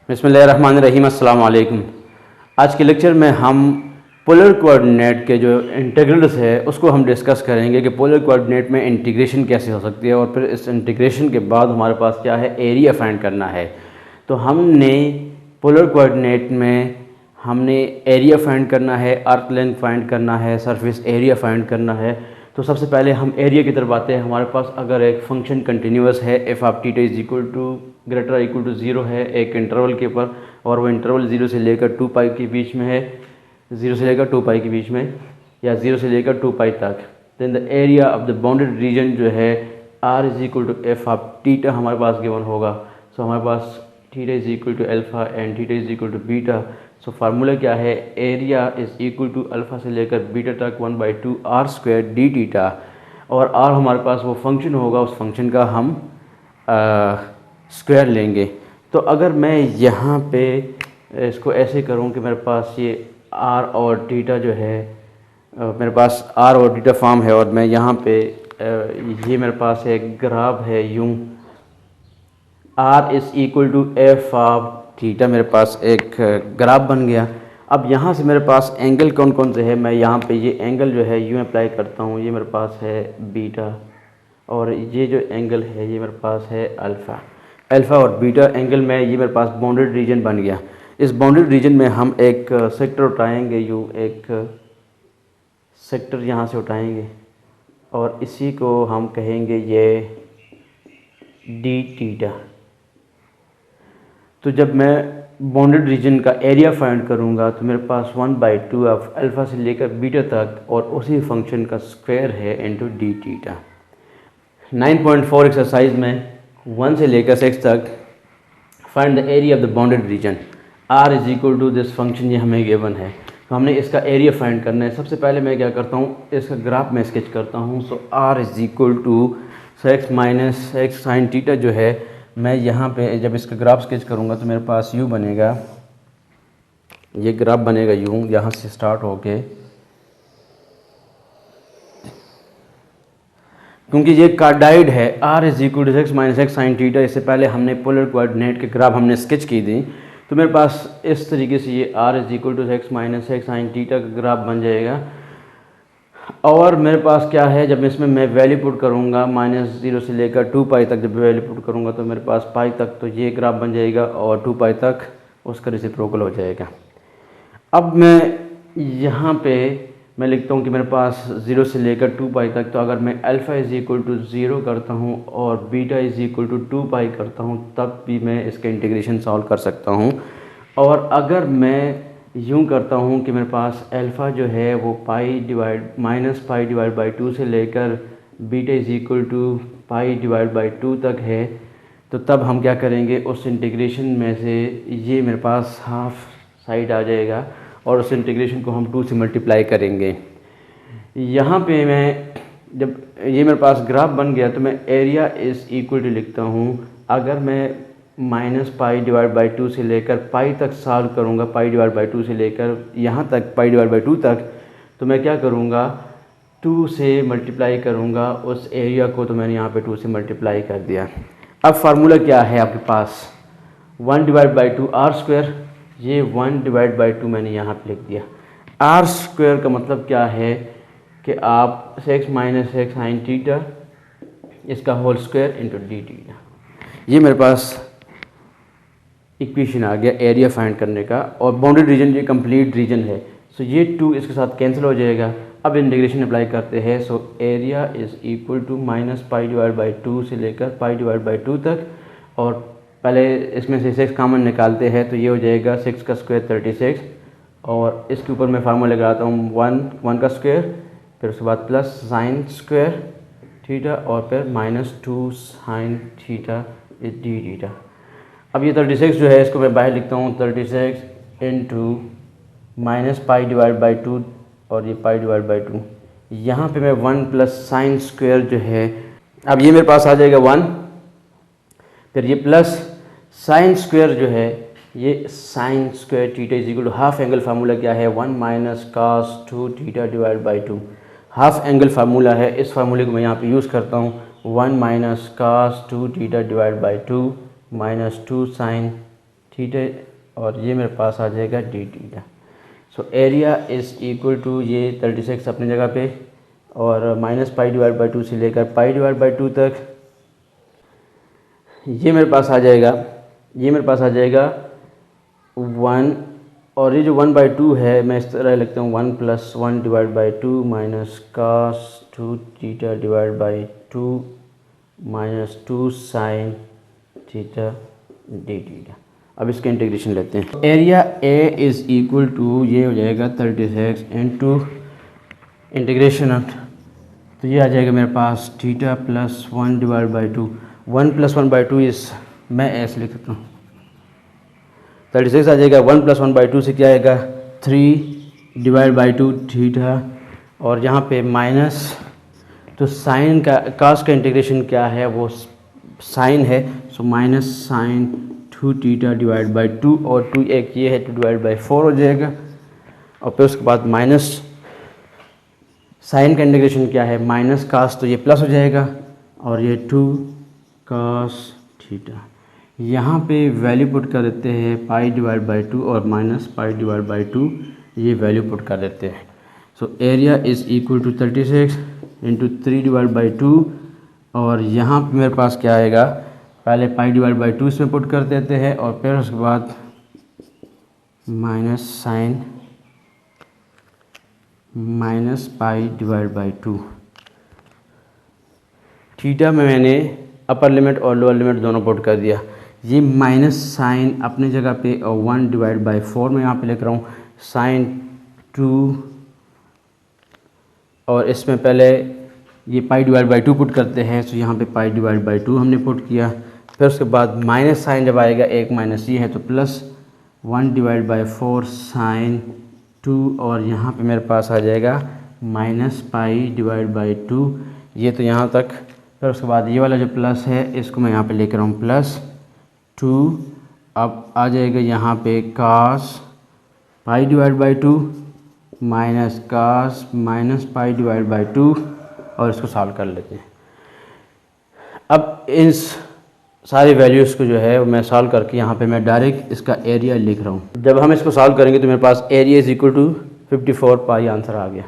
बिस्मिल्लाहिर्रहमानिर्रहीम, अस्सलाम वालेकुम। आज के लेक्चर में हम पोलर कोऑर्डिनेट के जो इंटीग्रल्स है उसको हम डिस्कस करेंगे कि पोलर कोऑर्डिनेट में इंटीग्रेशन कैसे हो सकती है और फिर इस इंटीग्रेशन के बाद हमारे पास क्या है, एरिया फाइंड करना है। तो हमने पोलर कोऑर्डिनेट में हमने एरिया फाइंड करना है, आर्क लेंथ फाइंड करना है, सरफेस एरिया फाइंड करना है। तो सबसे पहले हम एरिया की तरफ आते हैं। हमारे पास अगर एक फंक्शन कंटिन्यूस है, f of theta is equal to greater equal to 0 है एक इंटरवल के ऊपर, और वो इंटरवल 0 से लेकर 2 पाई के बीच में है, 0 से लेकर 2 पाई के बीच में या 0 से लेकर 2 पाई तक, then the area of the bounded region जो है R is equal to F of theta हमारे पास गिवन होगा। सो हमारे पास theta is equal to alpha and theta is equal to beta. So formula क्या है, area is equal to alpha से लेकर बीटा तक 1/2 आर स्क्वायर डी थीटा, और आर हमारे पास वो फंक्शन होगा, उस फंक्शन का हम स्क्वायर लेंगे। तो अगर मैं यहाँ पे इसको ऐसे करूँ कि मेरे पास ये आर और थीटा जो है, मेरे पास आर और थीटा फॉर्म है, और मैं यहाँ पे ये मेरे पास एक ग्राफ है यूँ, r is equal to F of theta, मेरे पास एक ग्राफ बन गया। अब यहाँ से मेरे पास एंगल कौन कौन से है, मैं यहाँ पे ये एंगल जो है यूँ अप्लाई करता हूँ, ये मेरे पास है बीटा, और ये जो एंगल है ये मेरे पास है अल्फ़ा। अल्फ़ा और बीटा एंगल में ये मेरे पास बाउंडेड रीजन बन गया। इस बाउंडेड रीजन में हम एक सेक्टर उठाएंगे, यूँ एक सेक्टर यहाँ से उठाएंगे, और इसी को हम कहेंगे ये डी थीटा। तो जब मैं बाउंडेड रीजन का एरिया फाइंड करूंगा तो मेरे पास 1/2 ऑफ अल्फ़ा से लेकर बीटा तक और उसी फंक्शन का स्क्वायर है इनटू डी थीटा। 9.4 एक्सरसाइज में 1 से लेकर 6 तक find the area of the bounded region r is equal to this function, ये हमें गिवन है। तो हमने इसका एरिया फाइंड करना है। सबसे पहले मैं क्या करता हूँ, इसका ग्राफ में स्केच करता हूँ। So R is equal to x minus x sine theta जो है, मैं यहाँ पे जब इसका ग्राफ स्केच करूँगा तो मेरे पास यूँ बनेगा, ये ग्राफ बनेगा यूँ, यहाँ से स्टार्ट होके, क्योंकि ये कार्डाइड है, r is equal to x minus x sine theta. इससे पहले हमने पोलर कोऑर्डिनेट के ग्राफ हमने स्केच की थी, तो मेरे पास इस तरीके से ये r is equal to x minus x sine theta का ग्राफ बन जाएगा। और मेरे पास क्या है, जब इसमें मैं वैल्यू पुट करूँगा -0 से लेकर 2 पाई तक, जब वैल्यू पुट करूँगा तो मेरे पास पाई तक तो ये ग्राफ बन जाएगा, और 2 पाई तक उसका रेसिप्रोकल हो जाएगा। अब मैं यहाँ पे मैं लिखता हूँ कि मेरे पास 0 से लेकर 2 पाई तक, तो अगर मैं अल्फ़ा इज़ इक्वल टू 0 करता हूँ और बीटा इज़ इक्वल टू 2 पाई करता हूँ, तब भी मैं इसका इंटीग्रेशन सॉल्व कर सकता हूँ। और अगर मैं यूँ करता हूँ कि मेरे पास अल्फ़ा जो है वो पाई डिवाइड बाई 2 से लेकर beta is equal to pi divide by 2 तक है, तो तब हम क्या करेंगे, उस इंटीग्रेशन में से ये मेरे पास हाफ साइड आ जाएगा, और उस इंटीग्रेशन को हम 2 से मल्टीप्लाई करेंगे। यहाँ पे मैं जब ये मेरे पास ग्राफ बन गया तो मैं एरिया इज़ इक्वल टू लिखता हूँ, अगर मैं -पाई डिवाइड बाई 2 से लेकर पाई तक सॉल्व करूँगा, पाई डिवाइड बाई 2 से लेकर यहाँ तक पाई डिवाइड बाई 2 तक, तो मैं क्या करूँगा, 2 से मल्टीप्लाई करूँगा उस एरिया को। तो मैंने यहाँ पे 2 से मल्टीप्लाई कर दिया। अब फार्मूला क्या है आपके पास, 1 डिवाइड बाई 2 आर स्क्वायर, ये 1 डिवाइड बाई 2 मैंने यहाँ पे लिख दिया। आर स्क्वायर का मतलब क्या है कि आप x minus x sine theta इसका whole square into D theta, ये मेरे पास इक्वेशन आ गया एरिया फाइंड करने का। और बाउंडेड रीजन ये कंप्लीट रीजन है, सो ये 2 इसके साथ कैंसिल हो जाएगा। अब इंटीग्रेशन अप्लाई करते हैं। So area is equal to -pi divide by 2 से लेकर पाई डिवाइड बाई 2 तक, और पहले इसमें से 6 कॉमन निकालते हैं तो ये हो जाएगा 6 का स्क्वायर 36, और इसके ऊपर मैं फार्मूला लगाता हूँ 1 का स्क्वायर, फिर उसके बाद प्लस साइन स्क्वायर थीटा, और फिर -2 sine theta is D theta. अब ये 36 जो है इसको मैं बाहर लिखता हूँ, 36 इंटू -पाई डिवाइड बाई 2, और ये पाई डिवाइड बाई 2, यहाँ पे मैं 1 प्लस साइन स्क्वायर जो है, अब ये मेरे पास आ जाएगा 1, फिर ये प्लस साइन स्क्वायर जो है, ये sine square theta is equal to half angle formula क्या है, 1 minus cos 2 theta divide by 2, half angle formula है। इस फार्मूले को मैं यहाँ पे यूज़ करता हूँ, 1 minus cos 2 theta divide by 2 -2 sine theta और ये मेरे पास आ जाएगा d theta. So area is equal to ये 36 अपनी जगह पे और माइनस पाई डिवाइड बाई 2 से लेकर पाई डिवाइड बाई 2 तक ये मेरे पास आ जाएगा 1 और ये जो 1/2 है मैं इस तरह लिखता हूँ 1 + 1 divide by 2 minus cos 2 theta divide by 2 minus 2 sine theta d theta. अब इसका इंटीग्रेशन लेते हैं। Area A is equal to ये हो जाएगा 36 इंटू इंटीग्रेशन ऑफ, तो ये आ जाएगा मेरे पास थीटा प्लस 1 डिवाइड बाई 2। 1 + 1/2 इस मैं ऐसे लिख सकता हूँ 36 आ जाएगा। 1 + 1/2 से क्या आएगा 3 डिवाइड बाई 2 थीटा और यहाँ पे माइनस, तो साइन का कास का इंटीग्रेशन क्या है वो साइन है, so minus sine 2 theta divide by 2 और 2 एक ये है 2 डिवाइड बाई 4 हो जाएगा और फिर उसके बाद माइनस साइन का इंटीग्रेशन क्या है माइनस कास, तो ये प्लस हो जाएगा और ये 2 कास थीटा। यहाँ पे वैल्यू पुट कर देते हैं पाई डिवाइड बाई 2 और माइनस पाई डिवाइड बाई 2 ये वैल्यू पुट कर देते हैं। So area is equal to 36 into 3 divide by 2 और यहाँ पे मेरे पास क्या आएगा, पहले पाई डिवाइड बाई 2 इसमें पुट कर देते हैं और फिर उसके बाद minus sine minus pi divide by 2। Theta में मैंने अपर लिमिट और लोअर लिमिट दोनों पुट कर दिया। ये माइनस साइन अपनी जगह पे और 1 डिवाइड बाई 4 में यहाँ पे लिख रहा हूँ साइन 2 और इसमें पहले ये पाई डिवाइड बाई 2 पुट करते हैं, तो यहाँ पे पाई डिवाइड बाई 2 हमने पुट किया। फिर उसके बाद माइनस साइन जब आएगा एक माइनस ये है तो प्लस 1 डिवाइड बाई 4 साइन 2 और यहाँ पे मेरे पास आ जाएगा माइनस पाई डिवाइड बाई 2 ये तो यहाँ तक। फिर उसके बाद ये वाला जो प्लस है इसको मैं यहाँ पे लेकर आऊँ प्लस 2, अब आ जाएगा यहाँ पे cos pi divide by 2 minus cos minus pi divide by 2 और इसको सॉल्व कर लेते हैं। अब इस सारी वैल्यूज़ को जो है वो मैं सॉल्व करके यहाँ पे मैं डायरेक्ट इसका एरिया लिख रहा हूँ। जब हम इसको सॉल्व करेंगे तो मेरे पास area is equal to 54 pi answer आ गया।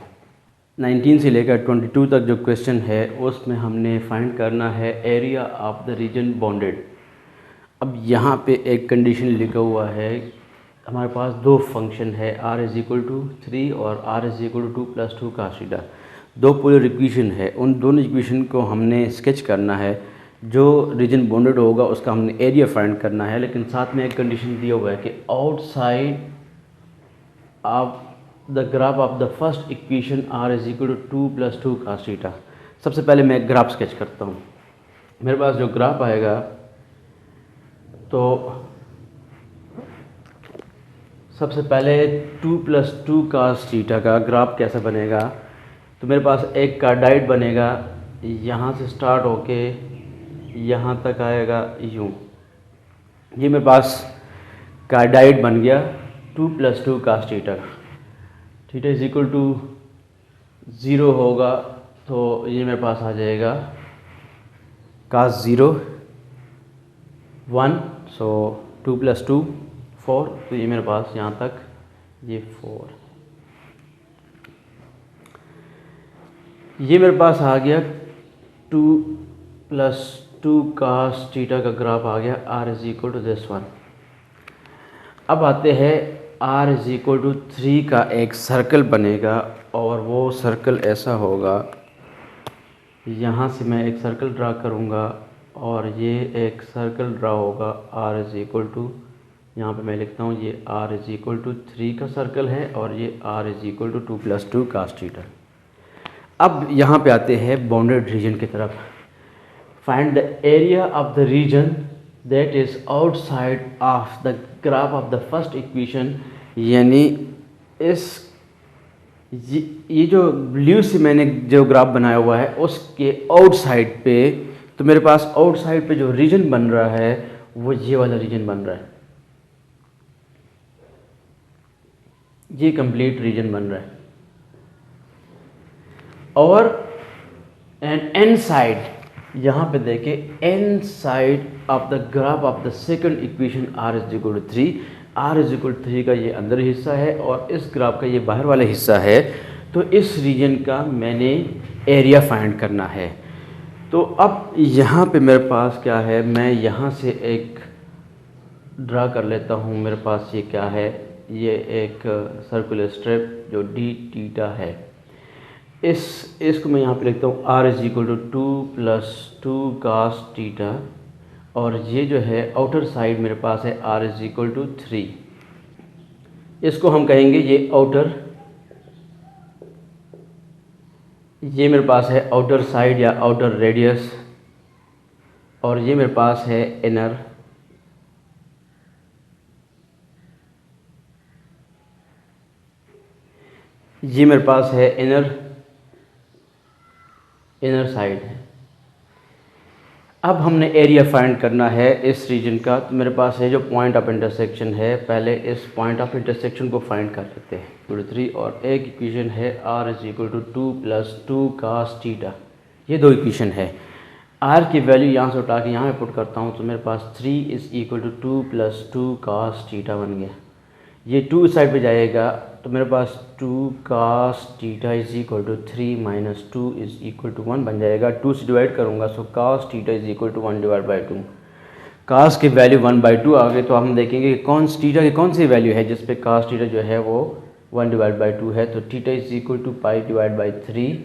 19 से लेकर 22 तक जो क्वेश्चन है उसमें हमने फाइंड करना है area of the reason bounded. अब यहाँ पे एक कंडीशन लिखा हुआ है, हमारे पास दो फंक्शन है r इज़ इक्वल टू 3 और r is equal to 2 + 2 cos theta. दो पोलर इक्वेशन है, उन दोनों इक्वेशन को हमने स्केच करना है। जो रीजन बाउंडेड होगा उसका हमने एरिया फाइंड करना है, लेकिन साथ में एक कंडीशन दिया हुआ है कि outside of the graph of the first equation r is equal to 2 + 2 cos theta. सबसे पहले मैं ग्राफ स्केच करता हूँ। मेरे पास जो ग्राफ आएगा तो सबसे पहले 2 + 2 cos थीटा का ग्राफ कैसा बनेगा, तो मेरे पास एक कार्डाइड बनेगा, यहाँ से स्टार्ट होके यहाँ तक आएगा यूँ। ये मेरे पास कार्डाइड बन गया 2 + 2 cos theta. Theta is equal to 0 होगा तो ये मेरे पास आ जाएगा cos 0 1, सो 2 + 2 4, तो ये मेरे पास यहाँ तक ये 4। ये मेरे पास आ गया 2 + 2 cos थीटा का ग्राफ आ गया r is equal to this one. अब आते हैं r इज़ इक्वल टू 3 का एक सर्कल बनेगा और वो सर्कल ऐसा होगा, यहाँ से मैं एक सर्कल ड्रा करूँगा और ये एक सर्कल ड्रा होगा r इज़ इक्वल टू, यहाँ पे मैं लिखता हूँ ये r इज़ इक्वल टू 3 का सर्कल है और ये r is equal to 2 + 2 cos theta. अब यहाँ पे आते हैं बाउंडेड रीजन की तरफ। Find the area of the region that is outside of the graph of the first equation, यानी इस ये जो ब्लू से मैंने जो ग्राफ बनाया हुआ है उसके आउटसाइड पे, तो मेरे पास आउटसाइड पे जो रीजन बन रहा है वो ये वाला रीजन बन रहा है, ये कंप्लीट रीजन बन रहा है। और एंड साइड यहाँ पे देखें inside of the graph of the second equation r is equal to 3, r is equal to 3 का ये अंदर हिस्सा है और इस ग्राफ का ये बाहर वाला हिस्सा है। तो इस रीजन का मैंने एरिया फाइंड करना है। तो अब यहाँ पे मेरे पास क्या है, मैं यहाँ से एक ड्रा कर लेता हूँ। मेरे पास ये क्या है, ये एक सर्कुलर स्ट्रिप जो डी थीटा है। इसको मैं यहाँ पे लिखता हूँ r is equal to 2 plus 2 cos theta, और ये जो है आउटर साइड मेरे पास है r इज इक्वल टू 3। इसको हम कहेंगे ये मेरे पास है आउटर साइड या आउटर रेडियस, और ये मेरे पास है इनर। ये मेरे पास है इनर साइड है। अब हमने एरिया फाइंड करना है इस रीजन का। तो मेरे पास है जो पॉइंट ऑफ इंटरसेक्शन है, पहले इस पॉइंट ऑफ इंटरसेक्शन को फाइंड कर लेते हैं। 3 और एक इक्वेशन है r is equal to 2 plus 2 cos theta. ये दो इक्वेशन है। r की वैल्यू यहाँ से उठा के यहाँ पे पुट करता हूँ तो मेरे पास 3 is equal to 2 plus 2 cos theta बन गया। ये 2 साइड पे जाएगा तो मेरे पास 2 cos theta is equal to 3 minus 2 is equal to 1 बन जाएगा। 2 से डिवाइड करूँगा so cos theta is equal to 1 divide by 2। cos की वैल्यू 1/2 आ गई। तो हम देखेंगे कि कौन थीटा की कौन सी वैल्यू है जिस पे cos थीटा जो है वो 1 डिवाइड बाई 2 है। तो theta is equal to pi divide by 3,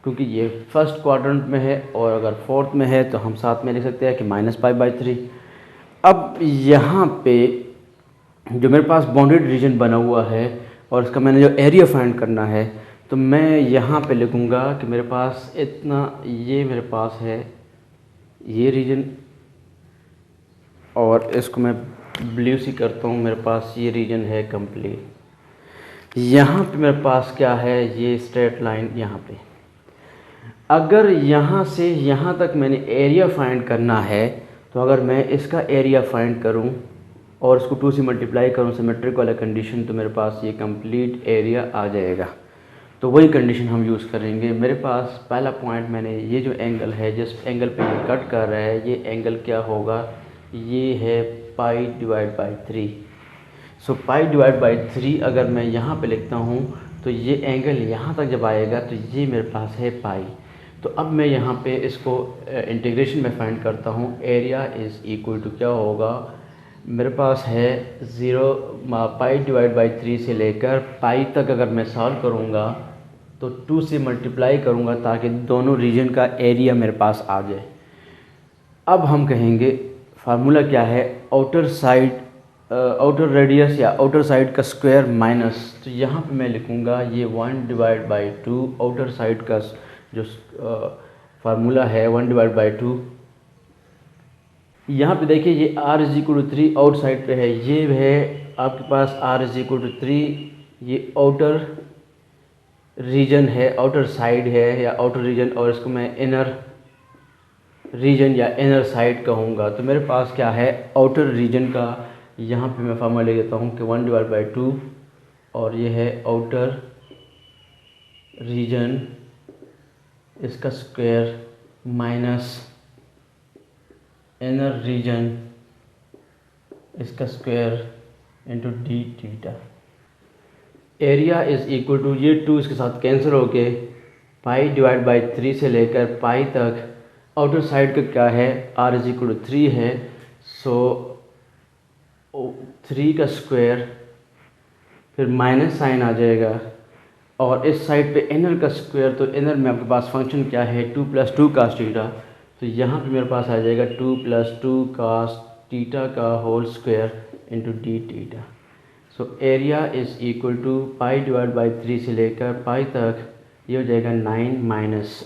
क्योंकि ये फर्स्ट क्वाड्रेंट में है और अगर फोर्थ में है तो हम साथ में लिख सकते हैं कि -π/3। अब यहाँ पे जो मेरे पास बाउंडेड रीजन बना हुआ है और इसका मैंने जो एरिया फाइंड करना है, तो मैं यहाँ पे लिखूँगा कि मेरे पास इतना, ये मेरे पास है ये रीजन, और इसको मैं ब्लू सी करता हूँ। मेरे पास ये रीजन है कंप्लीट। यहाँ पे मेरे पास क्या है, ये स्ट्रेट लाइन यहाँ पे। अगर यहाँ से यहाँ तक मैंने एरिया फाइंड करना है, तो अगर मैं इसका एरिया फाइंड करूँ और इसको 2 से मल्टीप्लाई करूँ सिमेट्रिक वाला कंडीशन, तो मेरे पास ये कंप्लीट एरिया आ जाएगा। तो वही कंडीशन हम यूज़ करेंगे। मेरे पास पहला पॉइंट, मैंने ये जो एंगल है जिस एंगल पे ये कट कर रहा है, ये एंगल क्या होगा, ये है π/3। सो π/3 अगर मैं यहाँ पे लिखता हूँ तो ये एंगल यहाँ तक जब आएगा तो ये मेरे पास है पाई। तो अब मैं यहाँ पे इसको इंटीग्रेशन में फाइंड करता हूँ। एरिया इज़ इक्वल टू क्या होगा, मेरे पास है 0 π/3 से लेकर पाई तक अगर मैं सॉल्व करूँगा तो 2 से मल्टीप्लाई करूँगा ताकि दोनों रीजन का एरिया मेरे पास आ जाए। अब हम कहेंगे फार्मूला क्या है, आउटर साइड आउटर रेडियस या आउटर साइड का स्क्वायर माइनस, तो यहाँ पे मैं लिखूँगा ये 1 डिवाइड बाई 2। आउटर साइड का जो फार्मूला है 1 डिवाइड बाई 2। यहाँ पे देखिए ये r is equal to 3 outside पे है, ये है आपके पास r इज इक्वल टू 3, ये आउटर रीजन है, आउटर साइड है या आउटर रीजन, और इसको मैं इनर रीजन या इनर साइड कहूँगा। तो मेरे पास क्या है, आउटर रीजन का यहाँ पे मैं फार्मूला ले लेता हूँ कि 1 डिवाइड बाई 2, और ये है आउटर रीजन इसका स्क्वायर माइनस इनर रीजन इसका square into D theta. Area is equal to, ये 2 इसके साथ कैंसिल हो के पाई डिवाइड बाई 3 से लेकर पाई तक आउटर साइड का क्या है, r इज इक्वल टू 3 है। सो 3 का स्क्वायर, फिर माइनस साइन आ जाएगा, और इस साइड पे इनर का स्क्वायर, तो इनर में आपके पास फंक्शन क्या है 2 प्लस 2 cos थीटा। तो यहाँ पे मेरे पास आ जाएगा 2 प्लस 2 cos थीटा का whole square into D theta. So area is equal to pi divide by 3 से लेकर पाई तक ये हो जाएगा 9 माइनस,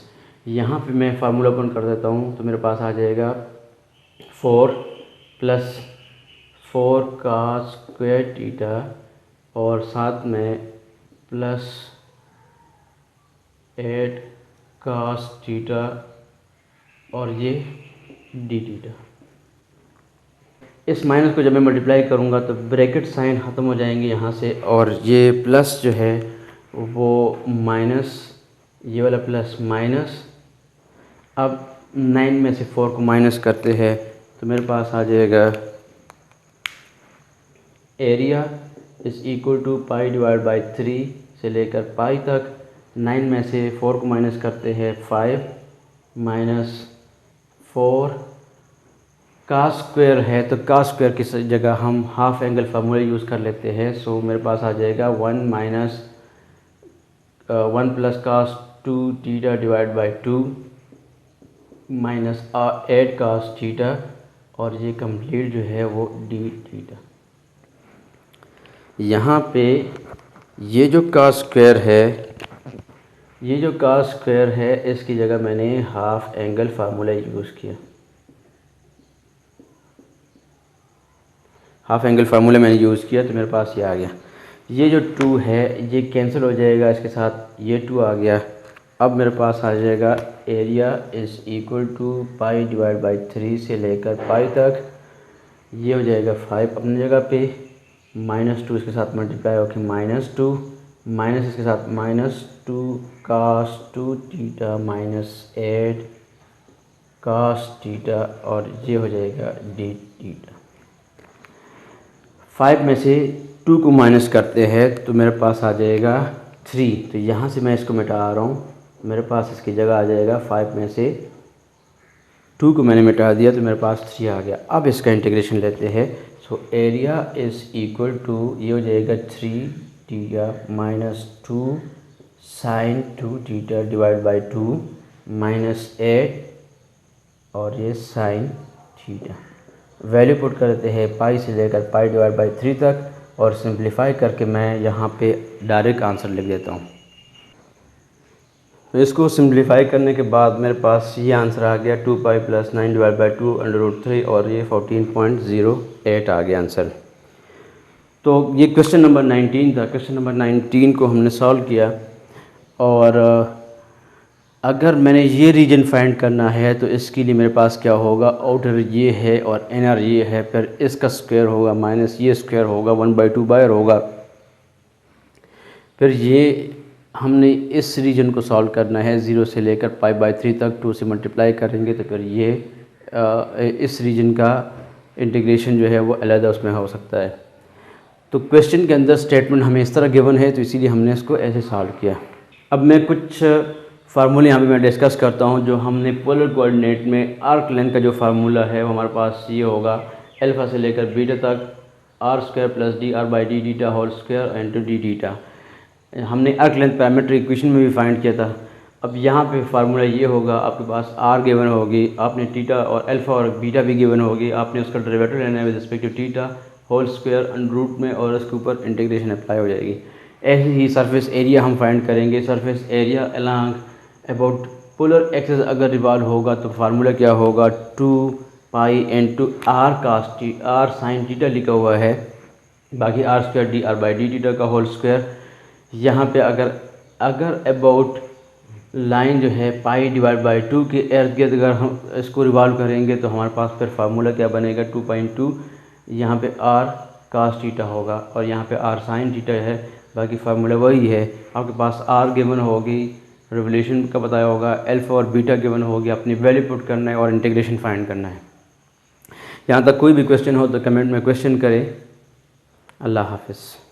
यहाँ पे मैं फार्मूला ओपन कर देता हूँ तो मेरे पास आ जाएगा 4 प्लस 4 cos स्क्वायर थीटा, और साथ में प्लस 8 cos थीटा, और ये डी थीटा। इस माइनस को जब मैं मल्टीप्लाई करूँगा तो ब्रैकेट साइन ख़त्म हो जाएंगे यहाँ से, और ये प्लस जो है वो माइनस, ये वाला प्लस माइनस। अब 9 में से 4 को माइनस करते हैं तो मेरे पास आ जाएगा area is equal to pi divide by 3 से लेकर पाई तक। 9 में से 4 को माइनस करते हैं 5 माइनस 4 का स्क्वायर है तो का स्क्वायर की जगह हम हाफ एंगल फार्मूला यूज़ कर लेते हैं। सो मेरे पास आ जाएगा 1 minus 1 plus cos 2 theta divide by 2 minus 8 cos theta और ये कंप्लीट जो है वो डी थीटा। यहाँ पे ये जो का स्क्वायर है इसकी जगह मैंने हाफ एंगल फार्मूला यूज़ किया। हाफ एंगल फार्मूला मैंने यूज़ किया तो मेरे पास ये आ गया। ये जो 2 है ये कैंसिल हो जाएगा, इसके साथ ये 2 आ गया। अब मेरे पास आ जाएगा area is equal to pi divide by 3 से लेकर पाई तक। ये हो जाएगा 5 अपनी जगह पे, -2 इसके साथ मल्टीप्लाई होकर -2 माइनस इसके साथ -2 कास 2 थीटा माइनस 8 कास थीटा और ये हो जाएगा डी थीटा। 5 में से 2 को माइनस करते हैं तो मेरे पास आ जाएगा 3। तो यहाँ से मैं इसको मिटा रहा हूँ, मेरे पास इसकी जगह आ जाएगा 5 में से 2 को मैंने मिटा दिया तो मेरे पास 3 आ गया। अब इसका इंटीग्रेशन लेते हैं। So area is equal to ये हो जाएगा 3 theta minus 2 sine 2 theta divide by 2 minus 8 और ये साइन थीटा। वैल्यू पुट करते हैं पाई से लेकर पाई डिवाइड बाई 3 तक और सिंप्लीफाई करके मैं यहाँ पे डायरेक्ट आंसर लिख देता हूँ। तो इसको सिंप्लीफाई करने के बाद मेरे पास ये आंसर आ गया 2 पाई प्लस 9 डिवाइड बाई 2 √3 और ये 14.08 आ गया आंसर। तो ये क्वेश्चन नंबर 19 था। क्वेश्चन नंबर 19 को हमने सॉल्व किया और अगर मैंने ये रीजन फाइंड करना है तो इसके लिए मेरे पास क्या होगा, आउटर ये है और इनर ये है, फिर इसका स्क्वायर होगा माइनस ये स्क्वायर होगा 1/2 बाहर होगा। फिर ये हमने इस रीजन को सॉल्व करना है 0 से लेकर पाई/3 तक। 2 से मल्टीप्लाई करेंगे तो फिर ये इस रीजन का इंटीग्रेशन जो है वो अलग उसमें हो सकता है। तो क्वेश्चन के अंदर स्टेटमेंट हमें इस तरह गिवन है तो इसीलिए हमने इसको ऐसे सॉल्व किया। अब मैं कुछ फार्मूले यहाँ पे मैं डिस्कस करता हूँ जो हमने पोलर कोऑर्डिनेट में आर्क लेंथ का जो फार्मूला है वो हमारे पास ये होगा अल्फ़ा से लेकर बीटा तक r² plus dr/d theta whole square into D theta. हमने आर्क लेंथ पैरामीटर इक्वेशन में भी फाइंड किया था। अब यहाँ पे फार्मूला ये होगा, आपके पास r गिवन होगी, आपने थीटा और अल्फ़ा और बीटा भी गिवन होगी, आपने उसका डेरिवेटिव लेना है with respect to theta whole square under root में और उसके ऊपर इंटीग्रेशन अप्लाई हो जाएगी। ऐसे ही सरफेस एरिया हम फाइंड करेंगे। Surface area along about polar axis अगर रिवॉल्व होगा तो फार्मूला क्या होगा 2 pi into r sine theta लिखा हुआ है, बाकी r² dr/d थीटा का होल स्क्वायर। यहाँ पे अगर अबाउट लाइन जो है पाई डिवाइड बाई 2 के इर्द गिर्द अगर हम इसको रिवॉल्व करेंगे तो हमारे पास फिर फार्मूला क्या बनेगा 2 पाई इंटू यहाँ पे r cos थीटा होगा और यहाँ पे r साइन थीटा है, बाकी फार्मूला वही है। आपके पास r गिवन होगी, रिवोल्यूशन का बताया होगा, अल्फ़ा और बीटा गिवन होगी, अपनी वैल्यू पुट करना है और इंटीग्रेशन फाइंड करना है। यहाँ तक कोई भी क्वेश्चन हो तो कमेंट में क्वेश्चन करें। अल्लाह हाफिज़।